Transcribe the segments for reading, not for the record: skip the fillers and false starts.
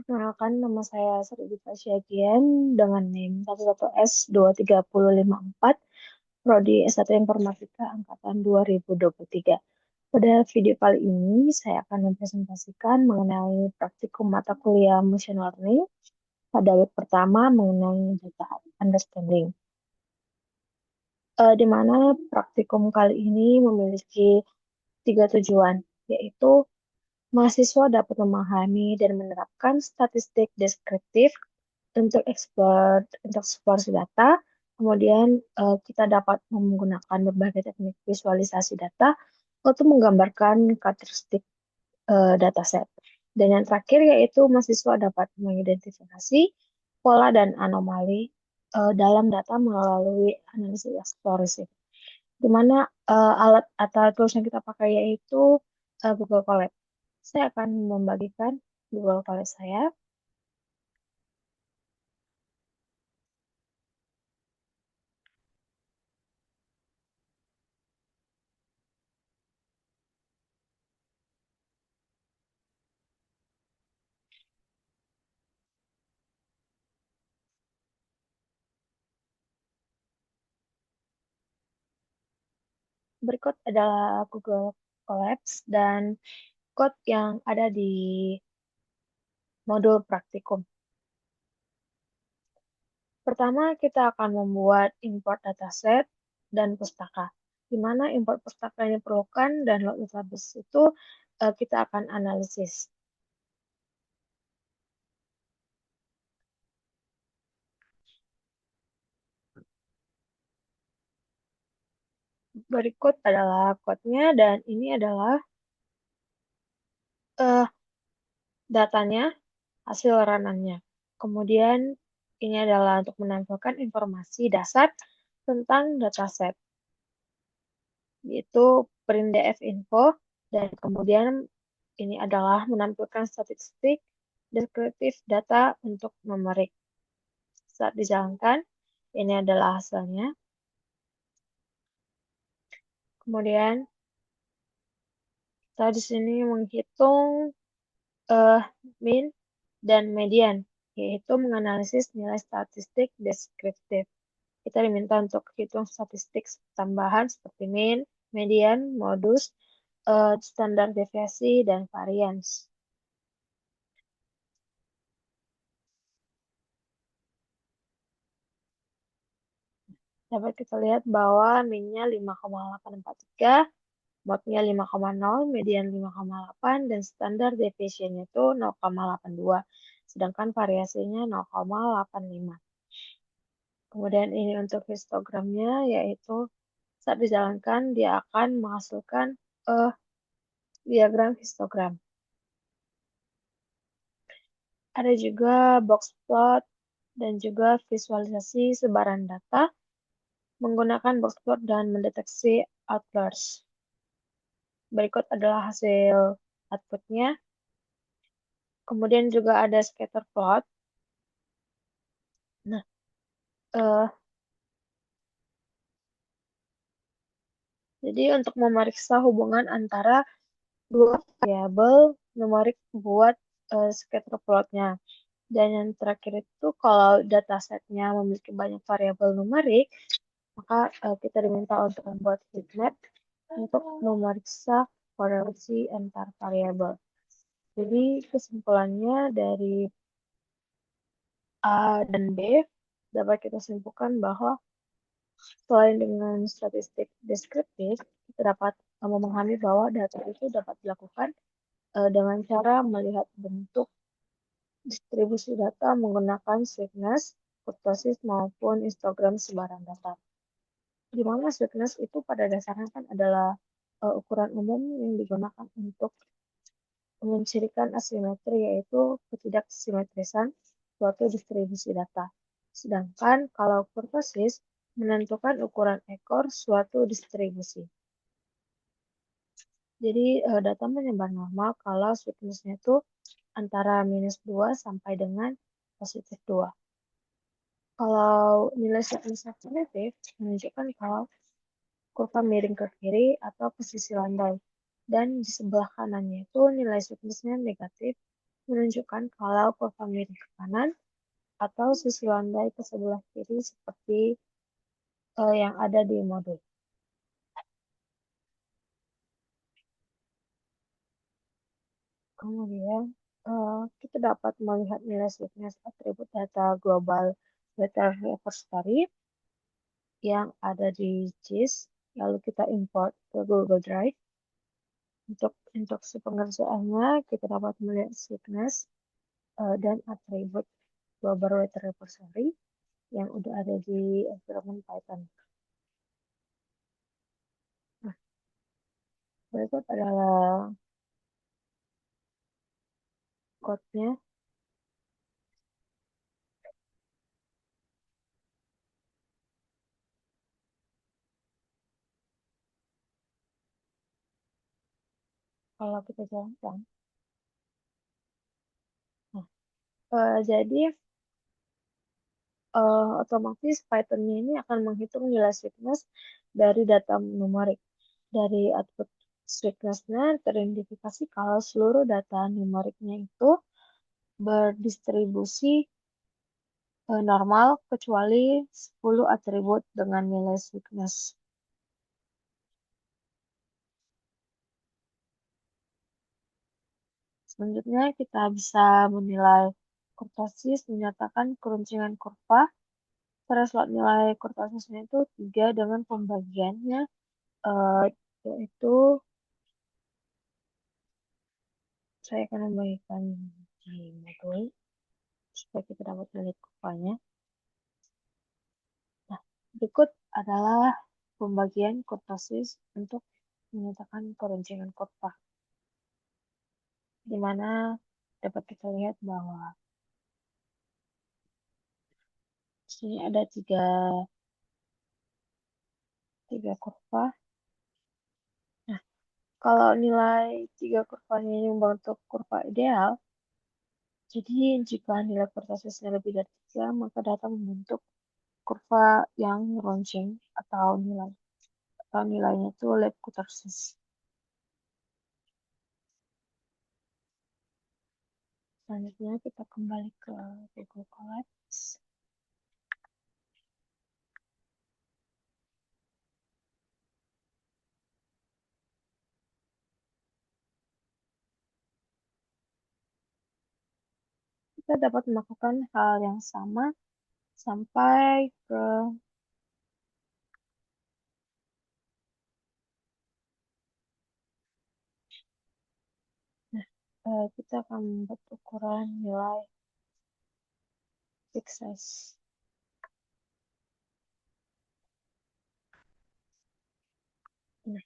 Perkenalkan, nama saya Sri Dita Syagian dengan NIM 11S23054, Prodi S1 Informatika Angkatan 2023. Pada video kali ini, saya akan mempresentasikan mengenai praktikum mata kuliah Machine Learning pada week pertama mengenai data understanding. Di mana praktikum kali ini memiliki 3 tujuan, yaitu mahasiswa dapat memahami dan menerapkan statistik deskriptif untuk eksplorasi data. Kemudian kita dapat menggunakan berbagai teknik visualisasi data untuk menggambarkan karakteristik dataset. Dan yang terakhir yaitu mahasiswa dapat mengidentifikasi pola dan anomali dalam data melalui analisis eksplorasi. Di mana alat atau tools yang kita pakai yaitu Google Colab. Saya akan membagikan Google Colab saya. Berikut adalah Google Colabs dan code yang ada di modul praktikum. Pertama, kita akan membuat import dataset dan pustaka. Di mana import pustaka yang diperlukan dan load database itu kita akan analisis. Berikut adalah code-nya dan ini adalah uh, datanya, hasil run-nya. Kemudian ini adalah untuk menampilkan informasi dasar tentang dataset, yaitu printdf info, dan kemudian ini adalah menampilkan statistik deskriptif data untuk memerik. Saat dijalankan, ini adalah hasilnya. Kemudian kita di sini menghitung uh, mean dan median, yaitu menganalisis nilai statistik deskriptif. Kita diminta untuk hitung statistik tambahan seperti mean, median, modus, standar deviasi, dan varians. Dapat kita lihat bahwa mean-nya 5,843, mode-nya 5,0, median 5,8, dan standar deviation-nya itu 0,82, sedangkan variasinya 0,85. Kemudian ini untuk histogramnya, yaitu saat dijalankan dia akan menghasilkan diagram histogram. Ada juga box plot dan juga visualisasi sebaran data menggunakan box plot dan mendeteksi outliers. Berikut adalah hasil outputnya. Kemudian juga ada scatter plot. Nah, jadi untuk memeriksa hubungan antara dua variabel numerik buat scatter plotnya. Dan yang terakhir itu kalau datasetnya memiliki banyak variabel numerik, maka kita diminta untuk membuat heatmap untuk memeriksa korelasi antar variabel. Jadi kesimpulannya dari A dan B dapat kita simpulkan bahwa selain dengan statistik deskriptif, kita dapat memahami bahwa data itu dapat dilakukan dengan cara melihat bentuk distribusi data menggunakan sweetness, kurtosis, maupun histogram sebaran data. Di mana sweetness itu pada dasarnya kan adalah ukuran umum yang digunakan untuk mencirikan asimetri, yaitu ketidaksimetrisan suatu distribusi data. Sedangkan kalau kurtosis menentukan ukuran ekor suatu distribusi. Jadi data menyebar normal kalau sweetness-nya itu antara -2 sampai dengan +2. Kalau nilai sweetness positif menunjukkan kalau kurva miring ke kiri atau ke sisi landai. Dan di sebelah kanannya itu nilai sweetness-nya negatif menunjukkan kalau kurva miring ke kanan atau sisi landai ke sebelah kiri seperti yang ada di modul. Kemudian kita dapat melihat nilai sweetness atribut data global weather repository yang ada di JIS, lalu kita import ke Google Drive. Untuk instruksi pengerjaannya, kita dapat melihat sweetness dan atribut global weather repository yang udah ada di environment Python. Nah, berikut adalah code-nya. Kalau kita jalankan. Nah, jadi otomatis Python-nya ini akan menghitung nilai sweetness dari data numerik. Dari output sweetness-nya teridentifikasi kalau seluruh data numeriknya itu berdistribusi normal kecuali 10 atribut dengan nilai sweetness. Selanjutnya kita bisa menilai kurtosis menyatakan keruncingan kurva. Threshold nilai kurtosisnya itu 3 dengan pembagiannya yaitu saya akan membagikan di modul supaya kita dapat melihat kurvanya. Nah, berikut adalah pembagian kurtosis untuk menyatakan keruncingan kurva, di mana dapat kita lihat bahwa di sini ada tiga kurva. Nah, kalau nilai tiga kurvanya ini membentuk kurva ideal, jadi jika nilai kurtosisnya lebih dari 3, maka data membentuk kurva yang runcing atau nilainya itu lab kurtosis. Selanjutnya kita kembali ke Google Colabs. Kita dapat melakukan hal yang sama sampai ke kita akan membuat ukuran nilai fixed size. Nah,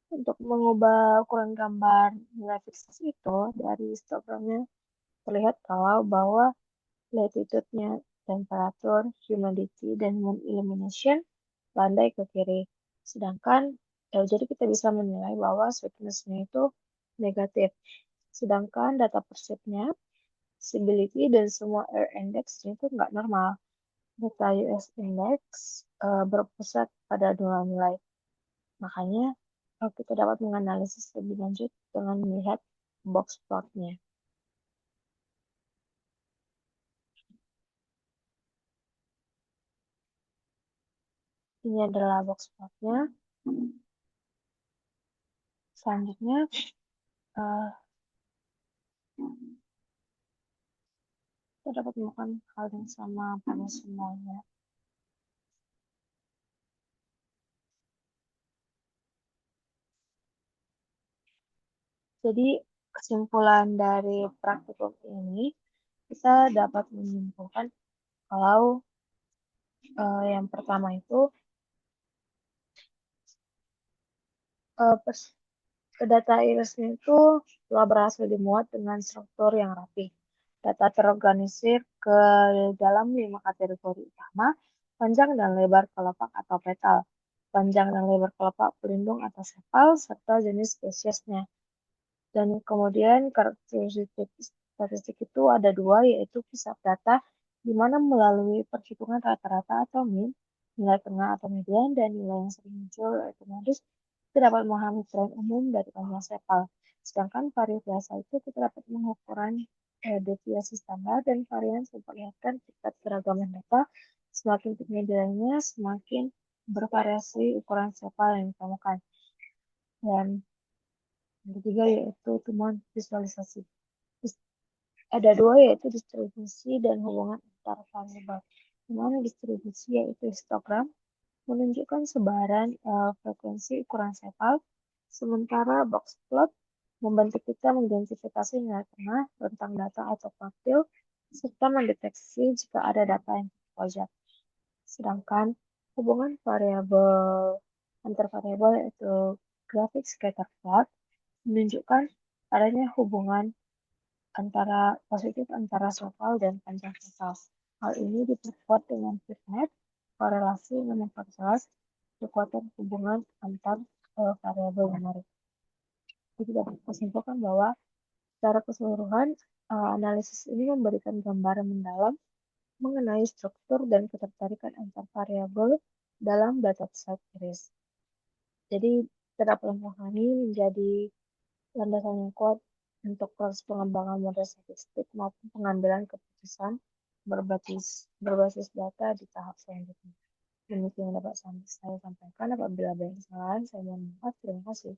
untuk mengubah ukuran gambar nilai fixed size itu dari histogramnya terlihat kalau bahwa latitude-nya, temperatur, humidity, dan moon illumination landai ke kiri. Sedangkan, jadi kita bisa menilai bahwa sweetness-nya itu negatif. Sedangkan data persepnya, visibility, dan semua air index-nya itu nggak normal. Data US index berpusat pada dua nilai. Makanya, kita dapat menganalisis lebih lanjut dengan melihat box plot-nya. Ini adalah box plot-nya. Selanjutnya, uh, kita dapat melakukan hal yang sama pada semuanya. Jadi, kesimpulan dari praktikum ini, kita dapat menyimpulkan kalau yang pertama itu data irisnya itu telah berhasil dimuat dengan struktur yang rapi. Data terorganisir ke dalam 5 kategori utama, panjang dan lebar kelopak atau petal, panjang dan lebar kelopak pelindung atau sepal, serta jenis spesiesnya. Dan kemudian karakteristik statistik itu ada dua, yaitu pusat data, di mana melalui perhitungan rata-rata atau mean, nilai tengah atau median, dan nilai yang sering muncul yaitu modus, kita dapat memahami tren umum dari panjang sepal. Sedangkan variasi itu kita dapat mengukuran deviasi standar dan varian memperlihatkan tingkat keragaman data. Semakin tinggi nilainya, semakin bervariasi ukuran sepal yang ditemukan. Dan yang ketiga yaitu temuan visualisasi. Ada dua yaitu distribusi dan hubungan antar variabel. Dimana distribusi yaitu histogram menunjukkan sebaran frekuensi ukuran sepal, sementara box plot membantu kita mengidentifikasi nilai tengah, rentang data atau kuartil, serta mendeteksi jika ada data yang wajar. Sedangkan hubungan variabel antar variabel yaitu grafik scatter plot menunjukkan adanya hubungan antara positif antara sepal dan panjang sepal. Hal ini diperkuat dengan fitnet, korelasi yang memperjelas kekuatan hubungan antar variabel menarik. Jadi dapat kita bahwa secara keseluruhan analisis ini memberikan gambaran mendalam mengenai struktur dan ketertarikan antar variabel dalam dataset iris. Jadi terdapat ini menjadi landasan yang kuat untuk proses pengembangan model statistik maupun pengambilan keputusan berbasis data di tahap selanjutnya. Demikian dapat saya sampaikan. Apabila ada kesalahan, saya mohon maaf. Terima kasih.